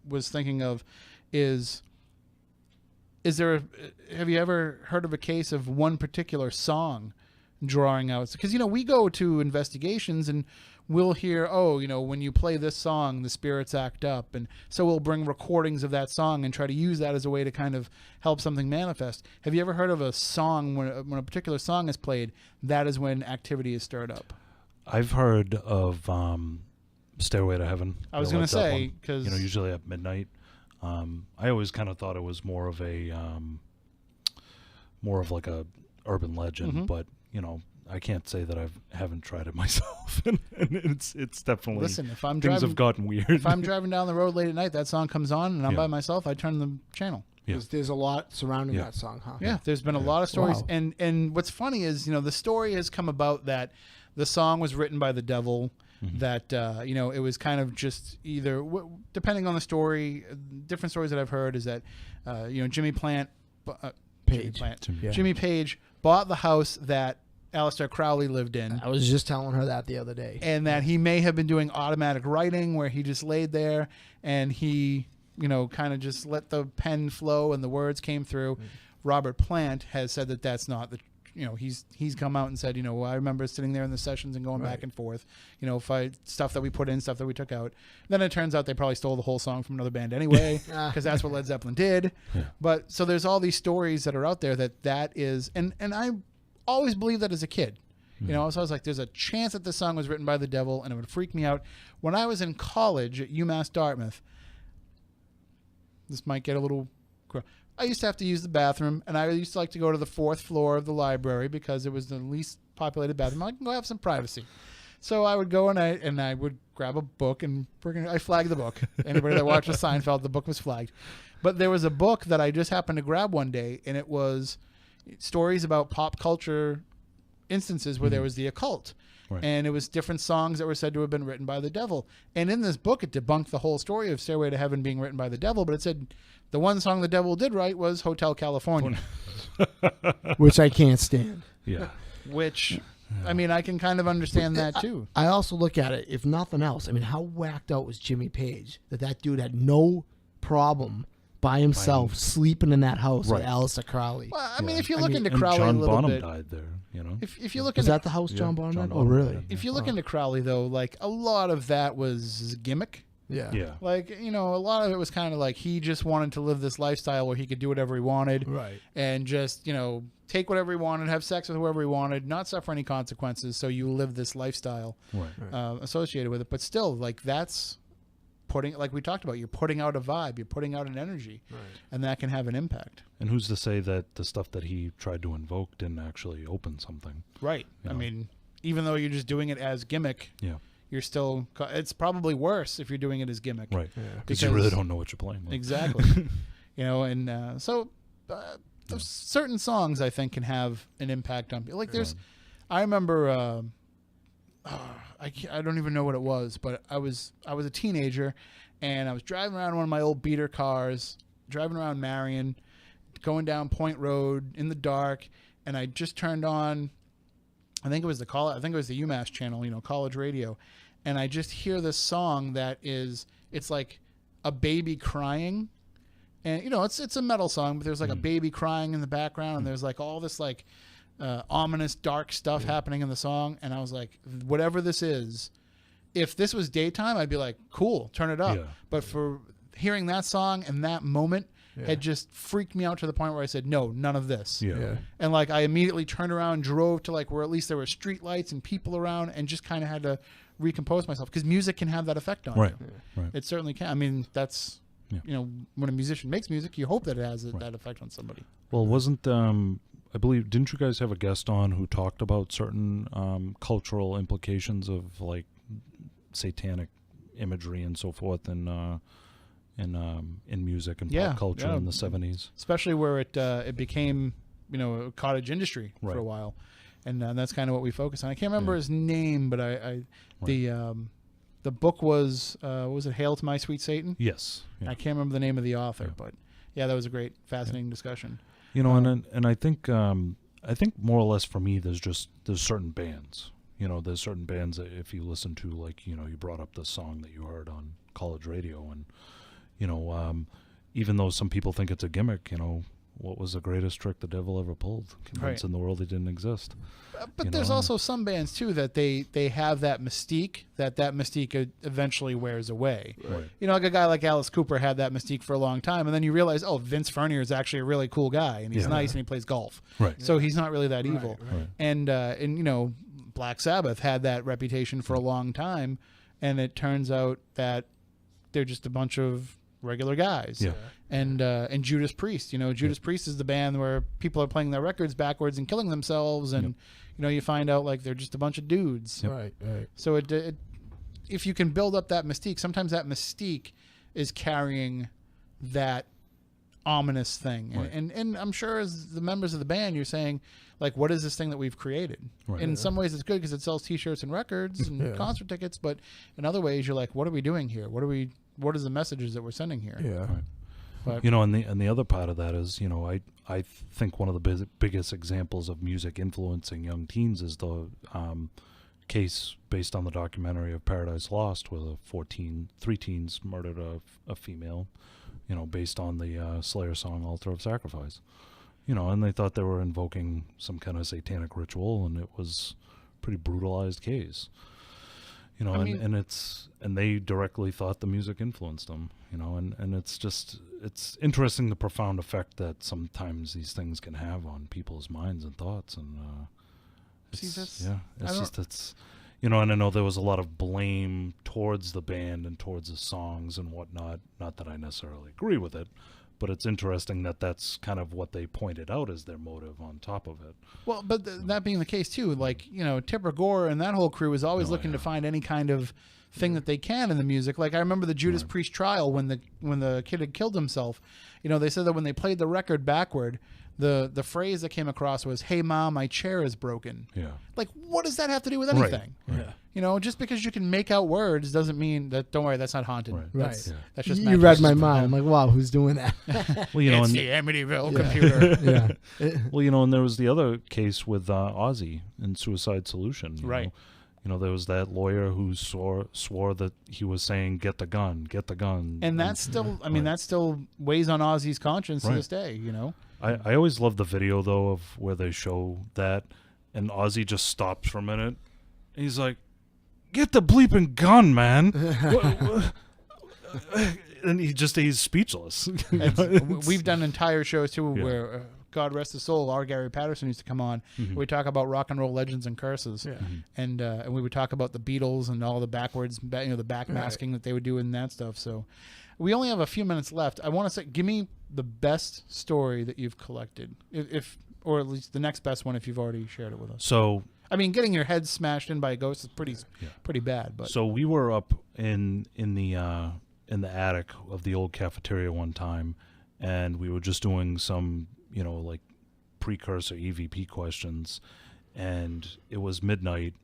was thinking of is have you ever heard of a case of one particular song drawing out? Because we go to investigations and we'll hear, when you play this song, the spirits act up, and so we'll bring recordings of that song and try to use that as a way to kind of help something manifest. Have you ever heard of a song when a particular song is played, that is when activity is stirred up? I've heard of Stairway to Heaven. I was going to say, because usually at midnight. I always kind of thought it was more of like a urban legend, but I can't say that I haven't tried it myself, and it's definitely. Listen, if I'm things driving, have gotten weird. If I'm driving down the road late at night, that song comes on, and I'm by myself, I turn the channel. Yeah. There's a lot surrounding that song, huh? Yeah, there's been a lot of stories, Wow. and what's funny is the story has come about that the song was written by the devil. That it was kind of just either depending on the story. Different stories that I've heard is that Jimmy Page bought the house that Aleister Crowley lived in. I was just telling her that the other day. And that he may have been doing automatic writing where he just laid there and he, kind of just let the pen flow and the words came through. Robert Plant has said that that's not the he's come out and said, I remember sitting there in the sessions and going back and forth, stuff that we put in, stuff that we took out. Then it turns out they probably stole the whole song from another band anyway, because that's what Led Zeppelin did. Yeah. But so there's all these stories that are out there that is, and I always believed that as a kid. So I was like, there's a chance that this song was written by the devil, and it would freak me out. When I was in college at UMass Dartmouth, this might get a little... I used to have to use the bathroom, and I used to like to go to the 4th floor of the library because it was the least populated bathroom. I can go have some privacy. So I would go and I would grab a book, and I flagged the book. Anybody that watched Seinfeld, the book was flagged. But there was a book that I just happened to grab one day, and it was stories about pop culture instances where there was the occult. Right. And it was different songs that were said to have been written by the devil. And in this book, it debunked the whole story of Stairway to Heaven being written by the devil, but it said the one song the devil did write was Hotel California. Which I can't stand. Yeah. Which, I mean, I can kind of understand that too. I also look at it, if nothing else, I mean, how whacked out was Jimmy Page that dude had no problem by himself sleeping in that house with Aleister Crowley. Well, I mean, if you look into Crowley John a little Bonham bit, died there. If you look is into that the house John Bonham? John Oh, really? died, if you look into Crowley though, like a lot of that was gimmick. Yeah. Like, a lot of it was kind of like he just wanted to live this lifestyle where he could do whatever he wanted. Right. And just, take whatever he wanted, have sex with whoever he wanted, not suffer any consequences. So you live this lifestyle associated with it. But still, like, that's putting, like we talked about, you're putting out a vibe, you're putting out an energy. Right. And that can have an impact. And who's to say that the stuff that he tried to invoke didn't actually open something? Right. I mean, even though you're just doing it as gimmick. Yeah. You're still, it's probably worse if you're doing it as gimmick. Right. Because you really don't know what you're playing with. Exactly. So certain songs I think can have an impact on people. Like I remember, I don't even know what it was, but I was a teenager and I was driving around one of my old beater cars, driving around Marion, going down Point Road in the dark, and I just turned on, I think it was the UMass channel, college radio. And I just hear this song that it's like a baby crying. And, it's a metal song, but there's like a baby crying in the background. And there's like all this like ominous, dark stuff happening in the song. And I was like, whatever this is, if this was daytime, I'd be like, cool, turn it up. Yeah. But for hearing that song and that moment, had just freaked me out to the point where I said, no, none of this. Yeah. And like I immediately turned around, drove to like where at least there were street lights and people around, and just kind of had to recompose myself, because music can have that effect on you. Right. It certainly can. I mean, that's when a musician makes music, you hope that it has that effect on somebody. Well, wasn't I believe, didn't you guys have a guest on who talked about certain cultural implications of like satanic imagery and so forth in music and pop culture in the 70s, especially where it became a cottage industry for a while. and that's kind of what we focus on. I can't remember Yeah. his name, but the book was it Hail to My Sweet Satan? Yes. Yeah. I can't remember the name of the author, Yeah. but yeah, that was a great, fascinating discussion. You know, and I think more or less for me, there's certain bands. You know, there's certain bands that if you listen to, like, you know, you brought up the song that you heard on college radio, and you know, even though some people think it's a gimmick, you know, what was the greatest trick the devil ever pulled? Convincing the world he didn't exist. But there's also some bands too that they have that mystique that mystique eventually wears away. Right. You know, like a guy like Alice Cooper had that mystique for a long time, and then you realize, oh, Vince Fernier is actually a really cool guy, and he's nice, and he plays golf. Right. So he's not really that evil. Right. And you know, Black Sabbath had that reputation for a long time, and it turns out that they're just a bunch of regular guys. Yeah. And Judas Priest, you know, Judas Priest is the band where people are playing their records backwards and killing themselves, and you know, you find out like they're just a bunch of dudes. Right. So it if you can build up that mystique, sometimes that mystique is carrying that ominous thing. Right. And I'm sure as the members of the band, you're saying, like, what is this thing that we've created? Right. In some ways it's good because it sells T-shirts and records and concert tickets, but in other ways you're like, what are we doing here? What is the messages that we're sending here? Yeah. Right. But, You know, and the other part of that is, you know, I think one of the biggest examples of music influencing young teens is the case based on the documentary of Paradise Lost, where three teens murdered a female, you know, based on the Slayer song Altar of Sacrifice. You know, and they thought they were invoking some kind of satanic ritual, and it was a pretty brutalized case. You know, and they directly thought the music influenced them, you know, and it's interesting the profound effect that sometimes these things can have on people's minds and thoughts, and it's you know, and I know there was a lot of blame towards the band and towards the songs and whatnot, not that I necessarily agree with it, but it's interesting that that's kind of what they pointed out as their motive on top of it. Well, but that being the case too, like, you know, Tipper Gore and that whole crew is always looking to find any kind of thing that they can in the music. Like I remember the Judas Priest trial when the kid had killed himself. You know, they said that when they played the record backward, the phrase that came across was, "Hey mom, my chair is broken." Yeah. Like, what does that have to do with anything? Right. You know, just because you can make out words doesn't mean that. Don't worry, that's not haunted. Right. That's, Right. that's just You read my mind. I'm like, wow, who's doing that? Well, you know, it's and the Amityville computer. well, you know, and there was the other case with Ozzy and Suicide Solution. You Right. know? You know, there was that lawyer who swore that he was saying, "Get the gun, get the gun," And that's still, I mean, that still weighs on Ozzy's conscience to this day. You know. I always love the video though of where they show that, and Ozzy just stops for a minute. And he's like, "Get the bleeping gun, man!" And he's speechless. We've done entire shows too where, God rest his soul, our Gary Patterson used to come on. We talk about rock and roll legends and curses, and we would talk about the Beatles and all the backwards, you know, the backmasking that they would do and that stuff. So we only have a few minutes left. I want to say, give me the best story that you've collected, if or at least the next best one if you've already shared it with us. So, I mean, getting your head smashed in by a ghost is pretty bad. But so we were up in the attic of the old cafeteria one time, and we were just doing some, you know, like precursor EVP questions, and it was midnight.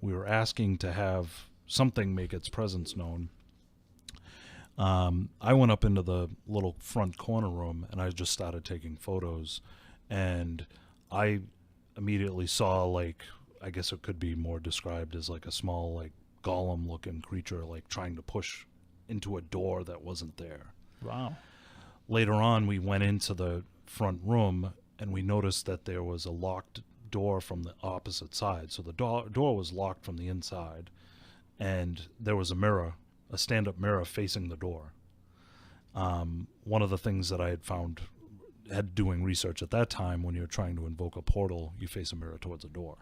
We were asking to have something make its presence known. I went up into the little front corner room, and I just started taking photos, and I immediately saw, like, I guess it could be more described as like a small, like, golem-looking creature, like trying to push into a door that wasn't there. wow. Later on, we went into the front room, and we noticed that there was a locked door from the opposite side. So the door was locked from the inside, and there was a mirror, a stand-up mirror facing the door. One of the things that I had doing research at that time, when you're trying to invoke a portal, you face a mirror towards a door.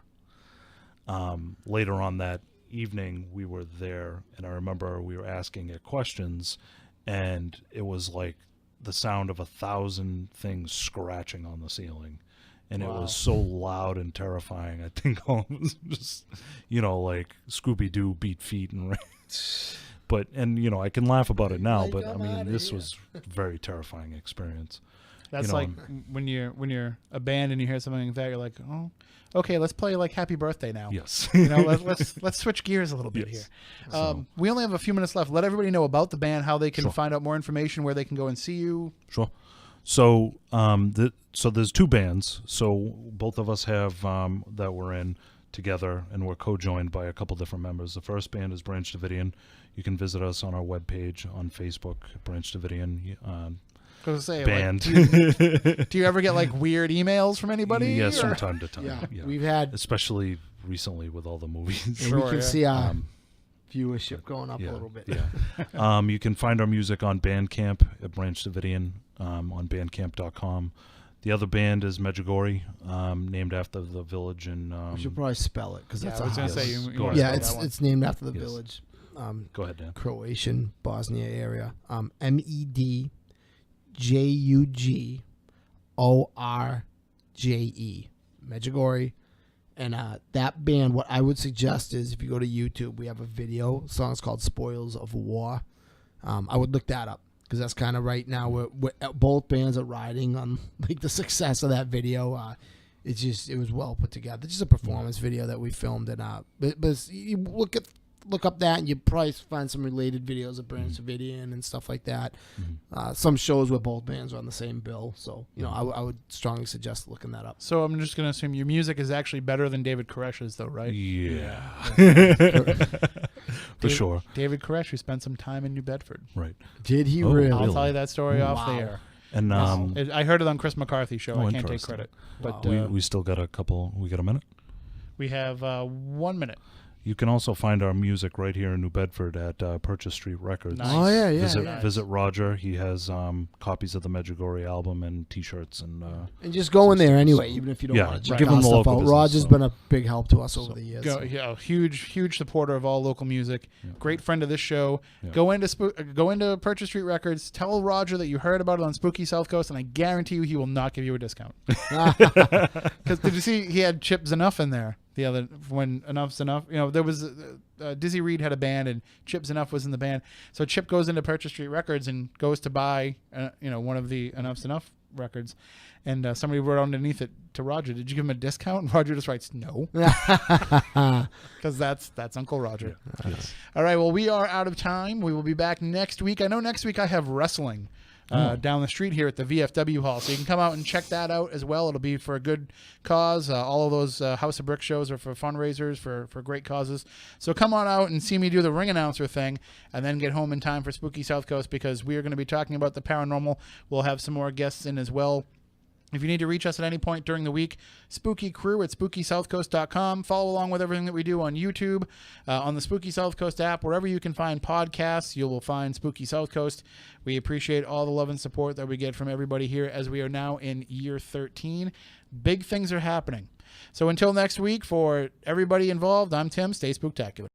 Later on that evening, we were there, and I remember we were asking it questions, and it was like the sound of 1,000 things scratching on the ceiling, and it was so loud and terrifying. I think almost just, you know, like Scooby-Doo beat feet and but, and you know, I can laugh about it now, but I mean, this was a very terrifying experience. That's you know, like when you're a band and you hear something like that, you're like, oh, okay, let's play like Happy Birthday now. yes. You know, let's switch gears a little bit Yes. here. We only have a few minutes left. Let everybody know about the band, how they can Sure. find out more information, where they can go and see you. Sure. So, so there's two bands. So both of us have that we're in together, and we're co-joined by a couple different members. The first band is Branch Davidian. You can visit us on our webpage on Facebook, Branch Davidian I was gonna say, band. Like, do you ever get like weird emails from anybody? Yes, or- from time to time. Yeah, we've had, especially recently with all the movies. and Sure, we can yeah. see our viewership going up yeah, a little bit. Yeah. You can find our music on Bandcamp at Branch Davidian on bandcamp.com. The other band is Medjugorje, named after the village in. We should probably spell it because Yeah, that's I was a gonna hard say one. you Go wanna ahead. Yeah, spell that one. it's named after the Yes. village. Go ahead, Dan. Croatian Bosnia area. Medjugorje, Medjugorje, and that band. What I would suggest is if you go to YouTube, we have a video. The song's called "Spoils of War." I would look that up because that's kind of right now. We're both bands are riding on like the success of that video. It was well put together. It's just a performance video that we filmed, and but you look up that, and you probably find some related videos of Branch Davidian and stuff like that. Some shows where both bands are on the same bill, so I would strongly suggest looking that up. So I'm just gonna assume your music is actually better than David Koresh's, though, right? Yeah. For Dave- sure. David Koresh, who spent some time in New Bedford. Right. Did he Oh, really? I'll Really? tell you that story off the Wow. air. And I heard it on Chris McCarthy's show. Oh, I can't take interesting. credit, Wow. but we still got we got a minute? we have 1 minute. You can also find our music right here in New Bedford at Purchase Street Records. Nice. Oh yeah, yeah. Visit, yeah. visit Roger. He has copies of the Medjugorje album and T-shirts and And just go in there anyway, even if you don't Yeah, want to check give our them the stuff local out. business, Roger's so- been a big help to us over the years. Go, yeah, huge supporter of all local music. Yeah. Great friend of this show. Yeah. Go into Purchase Street Records. Tell Roger that you heard about it on Spooky South Coast, and I guarantee you he will not give you a discount. Because did you see he had Chip Zanoff in there the other when Enough's Enough? There was Dizzy Reed had a band and Chip Zanoff was in the band. So Chip goes into Purchase Street Records and goes to buy one of the Enough's Enough records, and somebody wrote underneath it to Roger, "Did you give him a discount?" And Roger just writes, "No," because that's Uncle Roger. yes. All right, well, we are out of time. We will be back next week. I know next week I have wrestling down the street here at the VFW Hall, so you can come out and check that out as well. It'll be for a good cause. All of those House of Brick shows are for fundraisers, for great causes. So come on out and see me do the ring announcer thing, and then get home in time for Spooky South Coast, because we are going to be talking about the paranormal. We'll have some more guests in as well. If you need to reach us at any point during the week, spookycrew at SpookySouthCoast.com. Follow along with everything that we do on YouTube, on the Spooky South Coast app. Wherever you can find podcasts, you will find Spooky South Coast. We appreciate all the love and support that we get from everybody here as we are now in year 13. Big things are happening. So until next week, for everybody involved, I'm Tim. Stay spooktacular.